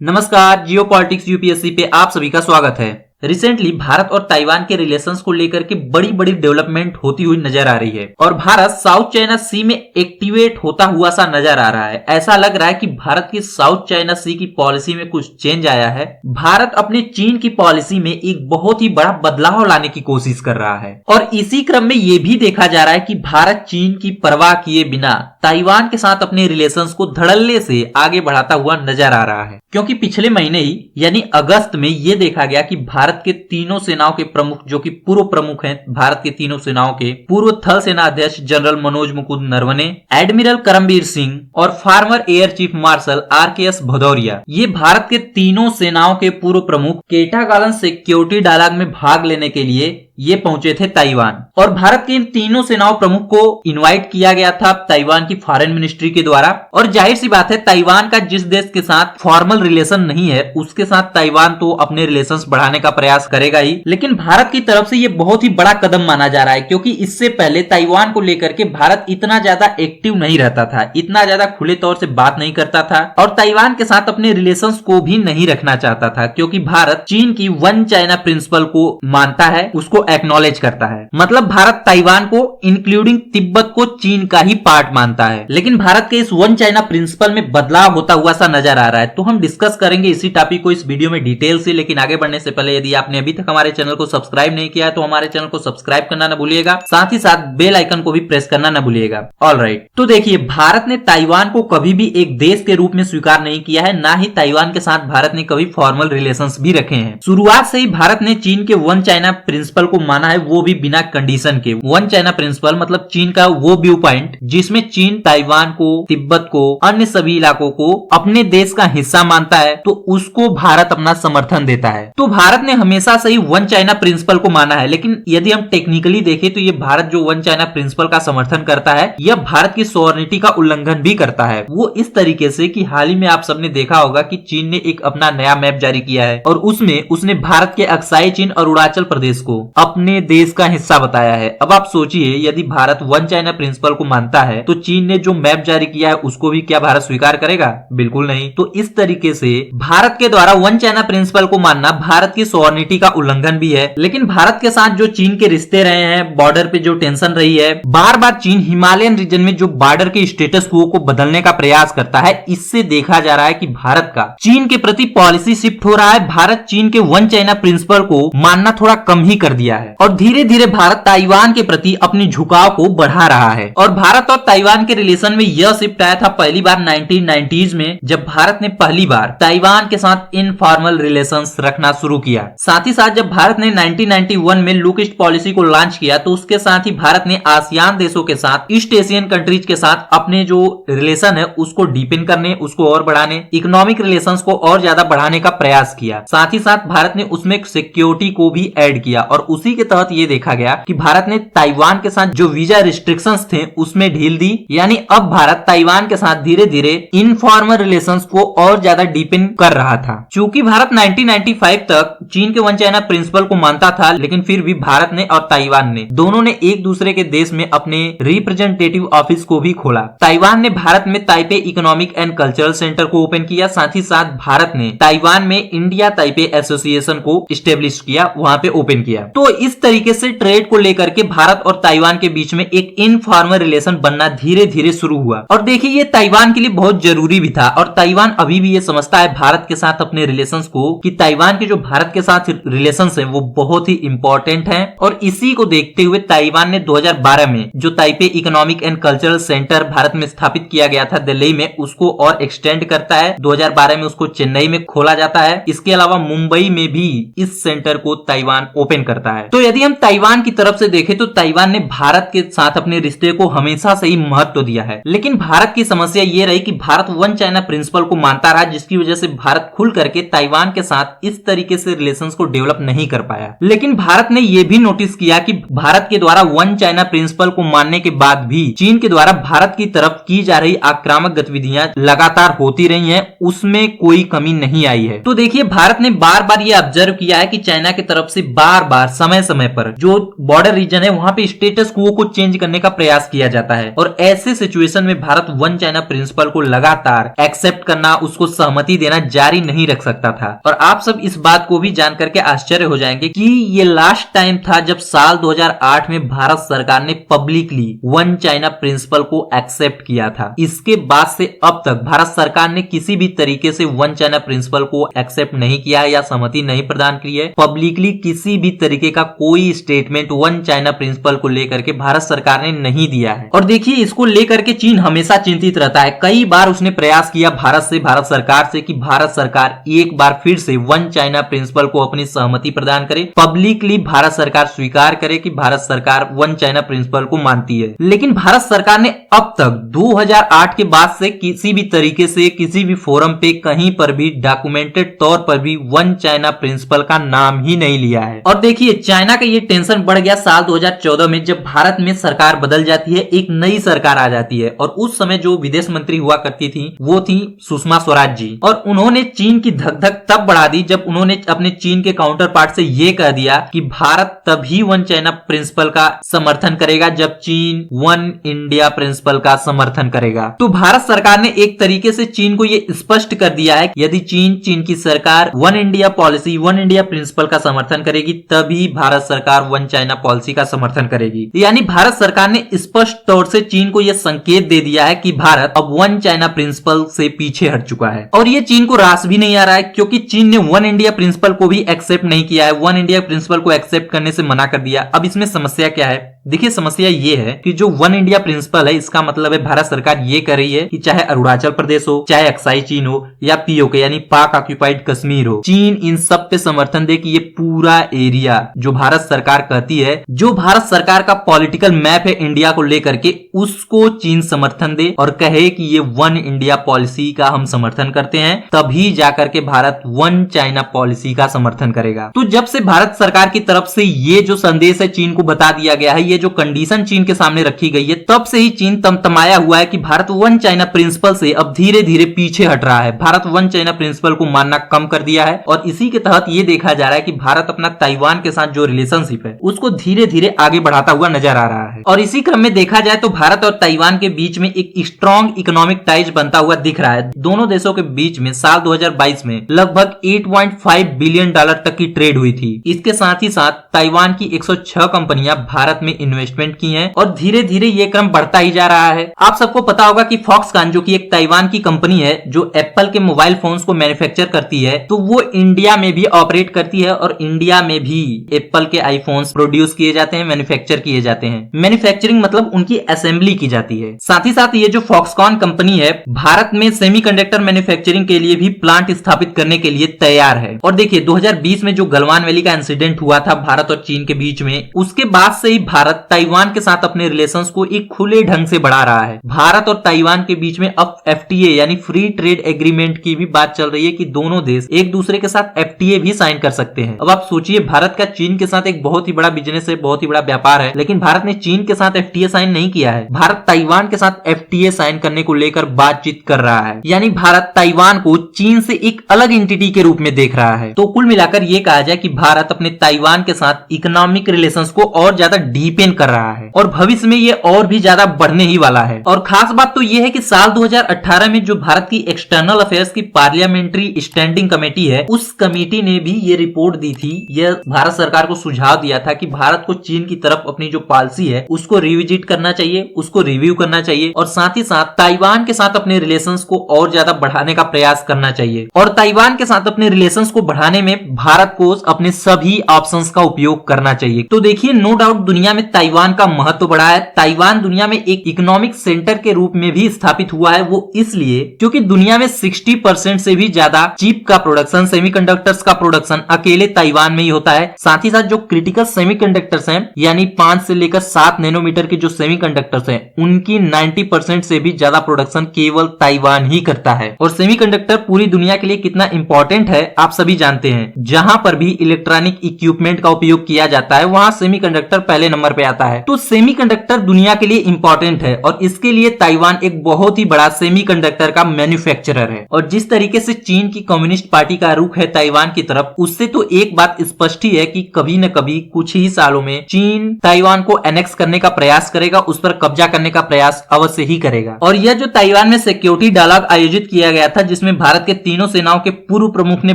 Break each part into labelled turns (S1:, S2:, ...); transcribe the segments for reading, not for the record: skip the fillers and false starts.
S1: नमस्कार, जियो politics UPSC पे आप सभी का स्वागत है। रिसेंटली भारत और ताइवान के रिलेशंस को लेकर के बड़ी बड़ी डेवलपमेंट होती हुई नजर आ रही है और भारत साउथ चाइना सी में एक्टिवेट होता हुआ सा नजर आ रहा है। ऐसा लग रहा है कि भारत की साउथ चाइना सी की पॉलिसी में कुछ चेंज आया है। भारत अपने चीन की पॉलिसी में एक बहुत ही बड़ा बदलाव लाने की कोशिश कर रहा है और इसी क्रम में ये भी देखा जा रहा है कि भारत चीन की परवाह किए बिना ताइवान के साथ अपने रिलेशंस को धड़ल्ले से आगे बढ़ाता हुआ नजर आ रहा है, क्योंकि पिछले महीने ही यानी अगस्त में ये देखा गया कि भारत के तीनों सेनाओं के प्रमुख, जो कि पूर्व प्रमुख हैं भारत के तीनों सेनाओं के, पूर्व थल सेना अध्यक्ष जनरल मनोज मुकुंद नरवणे, एडमिरल करमबीर सिंह और farmer air chief marshal RKS Bhadauria, ये भारत के तीनों सेनाओं के पूर्व प्रमुख केटागालन सिक्योरिटी डायलॉग में भाग लेने के लिए ये पहुंचे थे ताइवान। और भारत के इन तीनों सेनाओं प्रमुख को इनवाइट किया गया था ताइवान की फॉरेन मिनिस्ट्री के द्वारा। और जाहिर सी बात है, ताइवान का जिस देश के साथ फॉर्मल रिलेशन नहीं है उसके साथ ताइवान तो अपने रिलेशंस बढ़ाने का प्रयास करेगा ही, लेकिन भारत की तरफ से ये बहुत ही बड़ा कदम माना जा रहा है, क्योंकि इससे पहले ताइवान को लेकर के भारत इतना ज्यादा एक्टिव नहीं रहता था, इतना ज्यादा खुले तौर से बात नहीं करता था और ताइवान के साथ अपने रिलेशंस को भी नहीं रखना चाहता था, क्योंकि भारत चीन की वन चाइना प्रिंसिपल को मानता है, उसको एक्नॉलेज करता है। मतलब भारत ताइवान को इंक्लूडिंग तिब्बत को चीन का ही पार्ट मानता है। लेकिन भारत के इस वन चाइना प्रिंसिपल में बदलाव होता हुआ सा नजर आ रहा है, तो हम डिस्कस करेंगे इसी टॉपिक को इस वीडियो में डिटेल से। लेकिन आगे बढ़ने से पहले यदि आपने अभी तक हमारे चैनल को सब्सक्राइब नहीं किया है तो हमारे चैनल को सब्सक्राइब करना न भूलिएगा, साथ ही साथ बेल आइकन को भी प्रेस करना न भूलिएगा। ऑलराइट, तो देखिए, भारत ने ताइवान को कभी भी एक देश के रूप में स्वीकार नहीं किया है, ना ही ताइवान के साथ भारत ने कभी फॉर्मल रिलेशंस भी रखे हैं। शुरुआत से ही भारत ने चीन के वन चाइना प्रिंसिपल को माना है, वो भी बिना कंडीशन के। वन चाइना प्रिंसिपल मतलब चीन का वो व्यू पॉइंट जिसमें चीन ताइवान को, तिब्बत को, अन्य सभी इलाकों को अपने देश का हिस्सा मानता है, तो उसको भारत अपना समर्थन देता है। तो भारत ने हमेशा से ही वन चाइना प्रिंसिपल को माना है। लेकिन यदि हम टेक्निकली देखें तो ये भारत जो वन चाइना प्रिंसिपल का समर्थन करता है, यह भारत की सॉवरेनिटी का उल्लंघन भी करता है। वो इस तरीके से कि हाल ही में आप सबने देखा होगा कि चीन ने एक अपना नया मैप जारी किया है और उसमें उसने भारत के अक्साई चीन और अरुणाचल प्रदेश को अपने देश का हिस्सा बताया है। अब आप सोचिए, यदि भारत वन चाइना प्रिंसिपल को मानता है तो चीन ने जो मैप जारी किया है उसको भी क्या भारत स्वीकार करेगा? बिल्कुल नहीं। तो इस तरीके से भारत के द्वारा वन चाइना प्रिंसिपल को मानना भारत की सॉवरेनिटी का उल्लंघन भी है। लेकिन भारत के साथ जो चीन के रिश्ते रहे हैं, बॉर्डर पे जो टेंशन रही है, बार बार चीन हिमालयन रीजन में जो बॉर्डर के स्टेटस को बदलने का प्रयास करता है, इससे देखा जा रहा है कि भारत का चीन के प्रति पॉलिसी शिफ्ट हो रहा है। भारत चीन के वन चाइना प्रिंसिपल को मानना थोड़ा कम ही कर दिया है और धीरे धीरे भारत ताइवान के प्रति अपने झुकाव को बढ़ा रहा है। और भारत और ताइवान के रिलेशन में यह शिफ्ट आया था पहली बार 1990s में, जब भारत ने पहली बार ताइवान के साथ इनफॉर्मल रिलेशंस रखना शुरू किया। साथ ही साथ जब भारत ने 1991 में लुक ईस्ट पॉलिसी को लॉन्च किया, तो उसके साथ ही भारत ने आसियान देशों के साथ, ईस्ट एशियन कंट्रीज के साथ अपने जो रिलेशन है उसको डीपेन करने, उसको और बढ़ाने, इकोनॉमिक रिलेशंस को और ज्यादा बढ़ाने का प्रयास किया। साथ ही साथ भारत ने उसमें सिक्योरिटी को भी ऐड किया और उसी के तहत ये देखा गया कि भारत ने ताइवान के साथ जो वीजा रिस्ट्रिक्शंस थे उसमें ढील दी। यानी अब भारत ताइवान के साथ धीरे धीरे इनफॉर्मल रिलेशंस को और ज्यादा डीपेन कर रहा था। चूंकि भारत 1995 तक चीन के वन चाइना प्रिंसिपल को मानता था, लेकिन फिर भी भारत ने और ताइवान ने दोनों ने एक दूसरे के देश में अपने रिप्रेजेंटेटिव ऑफिस को भी खोला। ताइवान ने भारत में Taipei economic and cultural centre को ओपन किया। साथ ही साथ भारत ने ताइवान में इंडिया ताइपे एसोसिएशन को स्टेब्लिश किया, वहां पे ओपन किया। तो इस तरीके से ट्रेड को लेकर के भारत और ताइवान के बीच में एक इनफॉर्मल रिलेशन बनना धीरे धीरे शुरू हुआ। और देखिए, ये ताइवान के लिए बहुत जरूरी भी था और ताइवान अभी भी ये समझता है भारत के साथ अपने रिलेशंस को कि ताइवान के जो भारत के साथ रिलेशंस हैं वो बहुत ही इंपॉर्टेंट हैं। और इसी को देखते हुए ताइवान ने 2012 में जो Taipei economic and cultural centre Bharat में स्थापित किया गया था दिल्ली में, उसको और एक्सटेंड करता है। 2012 में उसको चेन्नई में खोला जाता है। इसके अलावा मुंबई में भी इस सेंटर को ताइवान ओपन करता है। तो यदि हम ताइवान की तरफ से देखें तो ताइवान ने भारत के साथ अपने रिश्ते को हमेशा से ही महत्व दिया है। लेकिन भारत की समस्या ये रही कि भारत वन चाइना प्रिंसिपल को मानता रहा, जिसकी वजह से भारत खुल करके ताइवान के साथ इस तरीके से रिलेशंस को डेवलप नहीं कर पाया। लेकिन भारत ने यह भी नोटिस किया कि भारत के द्वारा वन चाइना प्रिंसिपल को मानने के बाद भी चीन के द्वारा भारत की तरफ की जा रही आक्रामक गतिविधियां लगातार होती रही हैं, उसमें कोई कमी नहीं आई है। तो देखिए, भारत ने बार बार ये ऑब्जर्व किया है कि चाइना की तरफ से बार बार समय समय पर जो बॉर्डर रीजन है वहां पे स्टेटस क्वो को चेंज करने का प्रयास किया जाता है। और ऐसे सिचुएशन में भारत वन चाइना प्रिंसिपल को लगातार एक्सेप्ट करना, उसको सहमति देना जारी नहीं रख सकता था। और आप सब इस बात को भी जान करके आश्चर्य हो जाएंगे कि ये लास्ट टाइम था जब साल 2008 में भारत सरकार ने पब्लिकली वन चाइना प्रिंसिपल को एक्सेप्ट किया था। इसके बाद से अब तक भारत सरकार ने किसी भी तरीके से वन चाइना प्रिंसिपल को एक्सेप्ट नहीं किया है या सहमति नहीं प्रदान की है। पब्लिकली किसी भी तरीके का कोई स्टेटमेंट वन चाइना प्रिंसिपल को लेकर के भारत सरकार ने नहीं दिया है। और देखिए, इसको लेकर के चीन हमेशा चिंतित रहता है। कई बार उसने प्रयास किया भारत सरकार से कि भारत सरकार एक बार फिर से वन चाइना प्रिंसिपल को अपनी सहमति प्रदान करे, पब्लिकली भारत सरकार स्वीकार करे कि भारत सरकार वन चाइना प्रिंसिपल को मानती है। लेकिन भारत सरकार ने अब तक 2008 के बाद से किसी भी तरीके से किसी भी फोरम पे कहीं पर भी डॉक्यूमेंटेड तौर पर भी वन चाइना प्रिंसिपल का नाम ही नहीं लिया है। और देखिए, चाइना का ये टेंशन बढ़ गया साल 2014 में जब भारत में सरकार बदल जाती है, एक नई सरकार आ जाती है। और उस समय जो विदेश मंत्री हुआ करती थी वो थी सुषमा स्वराज जी। और उन्होंने चीन की धक धक तब बढ़ा दी जब उन्होंने अपने चीन के काउंटर पार्ट से ये कह दिया कि भारत तभी वन चाइना प्रिंसिपल का समर्थन करेगा जब चीन वन इंडिया प्रिंसिपल का समर्थन करेगा। तो भारत सरकार ने एक तरीके से चीन को ये स्पष्ट कर दिया है कि यदि चीन की सरकार one India policy, one India principle का समर्थन करेगी तभी भारत सरकार वन चाइना पॉलिसी का समर्थन करेगी। यानी भारत सरकार ने स्पष्ट तौर से चीन को यह संकेत दे दिया है कि भारत अब वन चाइना प्रिंसिपल से पीछे हट चुका है। और ये चीन को रास भी नहीं आ रहा है क्योंकि चीन ने वन इंडिया प्रिंसिपल को भी एक्सेप्ट नहीं किया है, वन इंडिया प्रिंसिपल को एक्सेप्ट करने से मना कर दिया। अब इसमें समस्या क्या है? देखिए, समस्या ये है कि जो वन इंडिया प्रिंसिपल है इसका मतलब है भारत सरकार ये कर रही है कि चाहे अरुणाचल प्रदेश हो, चाहे अक्साई चीन हो या पीओके यानी पाक ऑक्यूपाइड कश्मीर हो, चीन इन सब पे समर्थन दे कि ये पूरा एरिया जो भारत सरकार कहती है, जो भारत सरकार का पॉलिटिकल मैप है इंडिया को लेकर के, उसको चीन समर्थन दे और कहे कि ये वन इंडिया पॉलिसी का हम समर्थन करते हैं, तभी जाकर के भारत वन चाइना पॉलिसी का समर्थन करेगा। तो जब से भारत सरकार की तरफ से ये जो संदेश है चीन को बता दिया गया है, ये जो कंडीशन चीन के सामने रखी गई है, तब से ही चीन तमतमाया हुआ है कि भारत वन चाइना प्रिंसिपल से अब धीरे धीरे पीछे हट रहा है। भारत वन चाइना प्रिंसिपल को मानना कम कर दिया है और इसी के तहत ये देखा जा रहा है कि भारत अपना ताइवान के साथ जो रिलेशनशिप है उसको धीरे धीरे आगे बढ़ाता हुआ नजर आ रहा है। और इसी क्रम में देखा जाए तो भारत और ताइवान के बीच में एक स्ट्रॉन्ग इकोनॉमिक टाइज बनता हुआ दिख रहा है। दोनों देशों के बीच में साल 2022 में लगभग 8.5 बिलियन डॉलर तक की ट्रेड हुई थी। इसके साथ ही साथ ताइवान की 106 कंपनियां भारत में इन्वेस्टमेंट की हैं और धीरे धीरे ये क्रम बढ़ता ही जा रहा है। आप सबको पता होगा कि फॉक्सकॉन जो कि एक ताइवान की कंपनी है जो एप्पल के मोबाइल फोन्स को मैन्युफैक्चर करती है, तो वो इंडिया में भी ऑपरेट करती है और इंडिया में भी एप्पल के आईफोन्स प्रोड्यूस किए जाते हैं, मैन्युफैक्चर किए जाते हैं। मैन्युफैक्चरिंग मतलब उनकी असेंबली की जाती है। साथ ही साथ ये जो फॉक्सकॉन कंपनी है भारत में सेमीकंडक्टर मैन्युफैक्चरिंग के लिए भी प्लांट स्थापित करने के लिए तैयार है। और देखिए, 2020 में जो गलवान वैली का इंसिडेंट हुआ था भारत और चीन के बीच में, उसके बाद से ही भारत ताइवान के साथ अपने रिलेशंस को एक खुले ढंग से बढ़ा रहा है। भारत और ताइवान के बीच में अब एफटीए यानी फ्री ट्रेड एग्रीमेंट की भी बात चल रही है कि दोनों देश एक दूसरे के साथ एफटीए भी साइन कर सकते हैं। अब आप सोचिए, भारत का चीन के साथ एक बहुत ही बड़ा बिजनेस है, बहुत ही बड़ा व्यापार है, लेकिन भारत ने चीन के साथ एफटीए साइन नहीं किया है। भारत ताइवान के साथ एफटीए साइन करने को लेकर बातचीत कर रहा है। यानी भारत ताइवान को चीन से एक अलग एंटिटी के रूप में देख रहा है। तो कुल मिलाकर ये कहा जाए कि भारत अपने ताइवान के साथ इकोनॉमिक रिलेशंस को और ज्यादा डीपेन कर रहा है और भविष्य में ये और भी ज्यादा बढ़ने ही वाला है। और खास बात तो ये है कि साल 2018 में जो भारत की एक्सटर्नल अफेयर्स की पार्लियामेंट्री स्टैंडिंग कमेटी है, उस कमेटी ने भी ये रिपोर्ट दी थी, यह भारत सरकार को सुझाव दिया था कि भारत को चीन की तरफ अपनी जो पॉलिसी है उसको रिविजिट करना चाहिए, उसको रिव्यू करना चाहिए और साथ ही साथ ताइवान के साथ अपने रिलेशंस को और ज्यादा बढ़ाने का प्रयास करना चाहिए। और ताइवान के साथ अपने रिलेशंस को बढ़ाने में भारत को अपने सभी ऑप्शंस का उपयोग करना चाहिए। तो देखिए, नो डाउट दुनिया में ताइवान का महत्व बढ़ा है। ताइवान दुनिया में एक इकोनॉमिक सेंटर के रूप में भी स्थापित हुआ है, वो इसलिए क्योंकि दुनिया में 60% से भी ज्यादा चिप का प्रोडक्शन, सेमीकंडक्टर्स का प्रोडक्शन अकेले ताइवान में ही होता है। साथ ही साथ जो क्रिटिकल सेमीकंडक्टर्स हैं, यानी 5 से लेकर 7 नैनोमीटर के जो सेमीकंडक्टर्स हैं, उनकी 90% से भी ज्यादा प्रोडक्शन केवल ताइवान ही करता है। और सेमीकंडक्टर पूरी दुनिया के लिए कितना इंपॉर्टेंट है आप सभी जानते हैं। जहां पर भी इलेक्ट्रॉनिक इक्विपमेंट का उपयोग किया जाता है वहां सेमीकंडक्टर पहले नंबर पे आता है। तो सेमीकंडक्टर दुनिया के लिए इंपॉर्टेंट है और इसके लिए ताइवान एक बहुत ही बड़ा सेमीकंडक्टर का मैन्युफैक्चरर है। और जिस तरीके से चीन की कम्युनिस्ट पार्टी का रुख है ताइवान की तरफ, उससे तो एक बात स्पष्ट ही है कि कभी न कभी कुछ ही सालों में चीन ताइवान को एनेक्स करने का प्रयास करेगा, उस पर कब्जा करने का प्रयास अवश्य ही करेगा। और यह जो ताइवान में सिक्योरिटी डायलॉग आयोजित किया गया था, जिसमें भारत के तीनों सेनाओं के पूर्व प्रमुख ने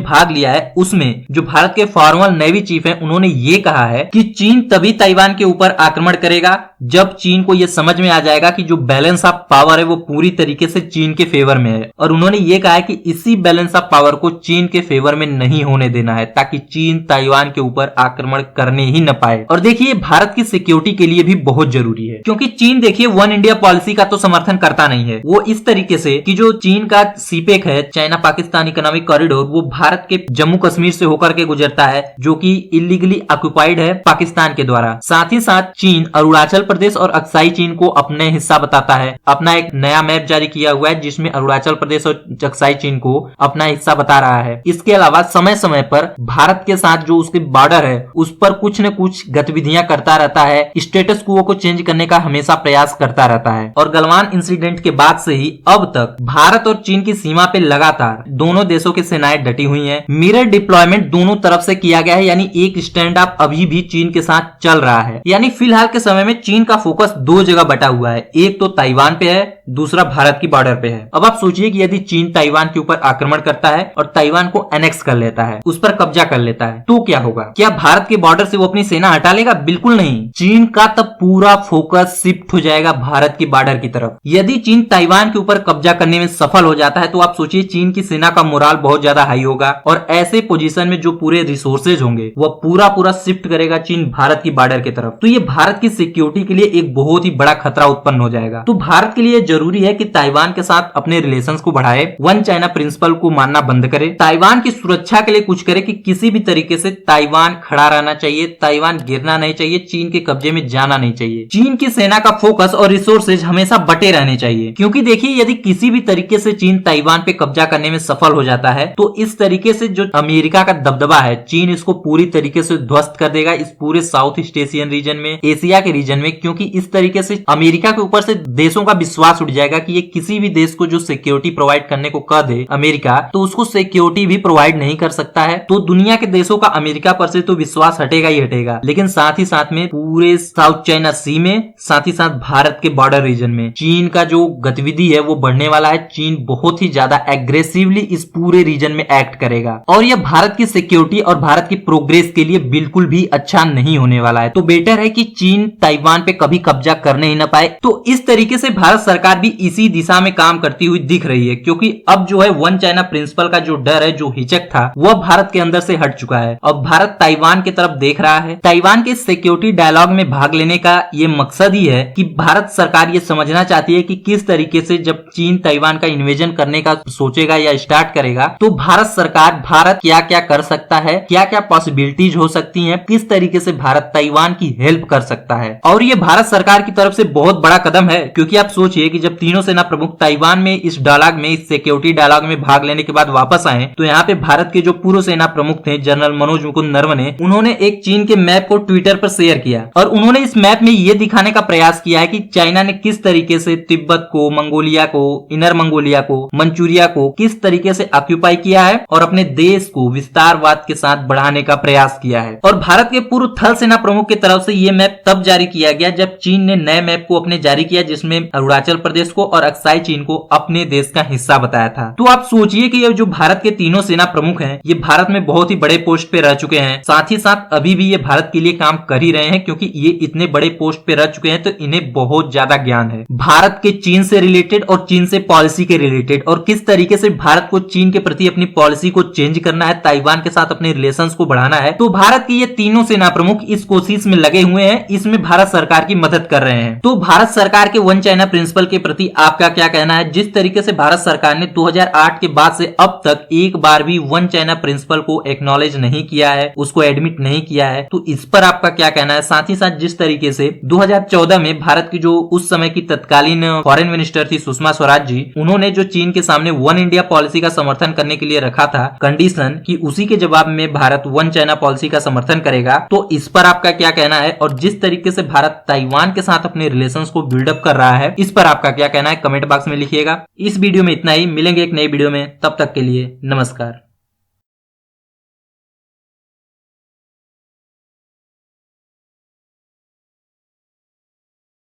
S1: भाग लिया है, उसमें जो भारत के फॉर्मल नेवी चीफ हैं, उन्होंने ये कहा है कि चीन तभी ताइवान के ऊपर आक्रमण करेगा जब चीन को यह समझ में आ जाएगा कि जो बैलेंस ऑफ पावर है वो पूरी तरीके से चीन के फेवर में है। और उन्होंने ये कहा है कि इसी बैलेंस ऑफ पावर को चीन के फेवर में नहीं होने देना है, ताकि चीन ताइवान के ऊपर आक्रमण करने ही न पाए। और देखिए, भारत की सिक्योरिटी के लिए भी बहुत जरूरी है, क्योंकि चीन देखिए वन इंडिया पॉलिसी का तो समर्थन करता नहीं है। वो इस तरीके से कि जो चीन का सीपेक है, चाइना पाकिस्तान इकोनॉमिक कॉरिडोर, वो भारत के जम्मू कश्मीर से होकर के गुजरता है, जो कि इलीगली ऑक्युपाइड है पाकिस्तान के द्वारा। साथ ही साथ चीन अरुणाचल प्रदेश और अक्साई चीन को अपने हिस्सा बताता है। अपना एक नया मैप जारी किया हुआ है जिसमें अरुणाचल प्रदेश और अक्साई चीन को अपना हिस्सा बता रहा है। इसके अलावा समय समय पर भारत के साथ जो उसके बॉर्डर है उस पर कुछ न कुछ गतिविधियां करता रहता है, स्टेटस क्वो को चेंज करने का हमेशा प्रयास करता रहता है। और गलवान इंसिडेंट के बाद से ही अब तक भारत और चीन की सीमा पे लगातार दोनों देशों की सेनाएं डटी हुई हैं। मिरर डिप्लॉयमेंट दोनों तरफ से किया गया है, यानी एक स्टैंड अप अभी भी चीन के साथ चल रहा है। यानी फिलहाल के समय में चीन का फोकस दो जगह बटा हुआ है, एक तो ताइवान पे है, दूसरा भारत की बॉर्डर पे है। अब आप सोचिए कि यदि चीन ताइवान के ऊपर आक्रमण करता है और ताइवान को एनेक्स कर लेता है, उस पर कब्जा कर लेता है, तो क्या होगा? क्या भारत के बॉर्डर से वो अपनी सेना हटा लेगा? बिल्कुल नहीं। चीन का तब पूरा फोकस शिफ्ट हो जाएगा भारत की बॉर्डर की तरफ। यदि चीन ताइवान के ऊपर कब्जा करने में सफल हो जाता है तो आप सोचिए चीन की सेना का मोराल बहुत ज्यादा हाई होगा और ऐसे पोजीशन में जो पूरे रिसोर्सेज होंगे वह पूरा शिफ्ट करेगा चीन भारत की बॉर्डर की तरफ। तो ये भारत की सिक्योरिटी के लिए एक बहुत ही बड़ा खतरा उत्पन्न हो जाएगा। तो भारत के लिए जरूरी है कि ताइवान के साथ अपने रिलेशंस को बढ़ाए, वन चाइना प्रिंसिपल को मानना बंद करे, ताइवान की सुरक्षा के लिए कुछ करे कि किसी भी तरीके से ताइवान खड़ा रहना चाहिए, ताइवान गिरना नहीं चाहिए, चीन के कब्जे में जाना नहीं चाहिए। चीन की सेना का फोकस और रिसोर्सेज हमेशा बटे रहने चाहिए, क्योंकि देखिए यदि किसी भी तरीके से चीन ताइवान पे कब्जा करने में सफल हो जाता है तो इस तरीके से जो अमेरिका का दबदबा है, चीन इसको पूरी तरीके से ध्वस्त कर देगा इस पूरे साउथ ईस्ट एशियन रीजन में, एशिया के रीजन में। क्योंकि इस तरीके से अमेरिका के ऊपर से देशों का विश्वास उठ जाएगा कि ये किसी भी देश को जो सिक्योरिटी प्रोवाइड करने को कह दे अमेरिका, तो उसको सिक्योरिटी भी प्रोवाइड नहीं कर सकता है। तो दुनिया के देशों का अमेरिका पर से तो विश्वास हटेगा ही हटेगा, लेकिन साथ ही साथ में पूरे साउथ चाइना सी में, साथ ही साथ भारत के बॉर्डर रीजन में चीन का जो गतिविधि है वो बढ़ने वाला है। चीन बहुत ही ज्यादा एग्रेसिवली इस पूरे रीजन में एक्ट करेगा और यह भारत की सिक्योरिटी और भारत की प्रोग्रेस के लिए बिल्कुल भी अच्छा नहीं होने वाला है। तो बेटर है कि चीन ताइवान पे कभी कब्जा करने ही ना पाए। तो इस तरीके से भारत सरकार भी इसी दिशा में काम करती हुई दिख रही है, क्योंकि अब जो है वन चाइना प्रिंसिपल का जो डर है, जो हिचक था, वह भारत के अंदर से हट चुका है। अब भारत ताइवान की तरफ देख रहा है। ताइवान के सिक्योरिटी डायलॉग में भाग लेने का ये मकसद ही है कि भारत सरकार ये समझना चाहती है कि किस तरीके से जब चीन ताइवान का इन्वेजन करने का सोचेगा या स्टार्ट करेगा तो भारत सरकार, भारत क्या क्या कर सकता है, क्या क्या पॉसिबिलिटीज हो सकती हैं, किस तरीके से भारत ताइवान की हेल्प कर सकता है। और ये भारत सरकार की तरफ से बहुत बड़ा कदम है, क्योंकि आप सोचिए कि जब तीनों सेना प्रमुख ताइवान में इस डायलॉग में, इस सिक्योरिटी डायलॉग में भाग लेने के बाद वापस आए, तो यहाँ पे भारत के जो पूर्व सेना प्रमुख थे जनरल मनोज मुकुंद नरवणे, उन्होंने एक चीन के मैप को ट्विटर पर शेयर किया और उन्होंने इस मैप में ये दिखाने का प्रयास किया है कि चाइना ने किस तरीके से तिब्बत को, मंगोलिया को, इनर मंगोलिया को, मंचूरिया को किस तरीके से ऑक्यूपाई किया है और अपने देश को विस्तारवाद के साथ बढ़ाने का प्रयास किया है। और भारत के पूर्व थल सेना प्रमुख की तरफ से यह मैप तब जारी किया गया जब चीन ने नए मैप को अपने जारी किया, जिसमें अरुणाचल प्रदेश को और अक्साई चीन को अपने देश का हिस्सा बताया था। तो आप सोचिए कि ये जो भारत के तीनों सेना प्रमुख हैं, ये भारत में बहुत ही बड़े पोस्ट पे रह चुके हैं, साथ ही साथ अभी भी ये भारत के लिए काम कर ही रहे हैं, क्योंकि ये इतने बड़े पोस्ट पे रह चुके हैं तो इन्हें बहुत ज्यादा ज्ञान है भारत के चीन से रिलेटेड और चीन से पॉलिसी के रिलेटेड, और किस तरीके से भारत को चीन के प्रति अपनी पॉलिसी को चेंज करना है, ताइवान के साथ अपने रिलेशंस को बढ़ाना है। तो भारत की ये तीनों सेना प्रमुख इस कोशिश में लगे हुए हैं, इसमें भारत सरकार की मदद कर रहे हैं। तो भारत सरकार के वन चाइना प्रिंसिपल के प्रति आपका क्या कहना है? जिस तरीके से भारत सरकार ने 2008 के बाद से अब तक एक बार भी वन चाइना प्रिंसिपल को एक्नॉलेज नहीं किया है, उसको एडमिट नहीं किया है, तो इस पर आपका क्या कहना है? साथ ही साथ जिस तरीके से 2014 में भारत की जो उस समय की तत्कालीन फॉरेन मिनिस्टर थी सुषमा स्वराज जी, उन्होंने जो चीन के सामने वन इंडिया पॉलिसी का समर्थन करने के लिए रखा था कंडीशन कि उसी के जवाब में भारत वन चाइना पॉलिसी का समर्थन करेगा, तो इस पर आपका क्या कहना है? और और जिस तरीके से भारत ताइवान के साथ अपने रिलेशंस को बिल्डअप कर रहा है, इस पर आपका क्या कहना है कमेंट बॉक्स में लिखिएगा। इस वीडियो में इतना ही, मिलेंगे एक नई वीडियो में, तब तक के लिए नमस्कार।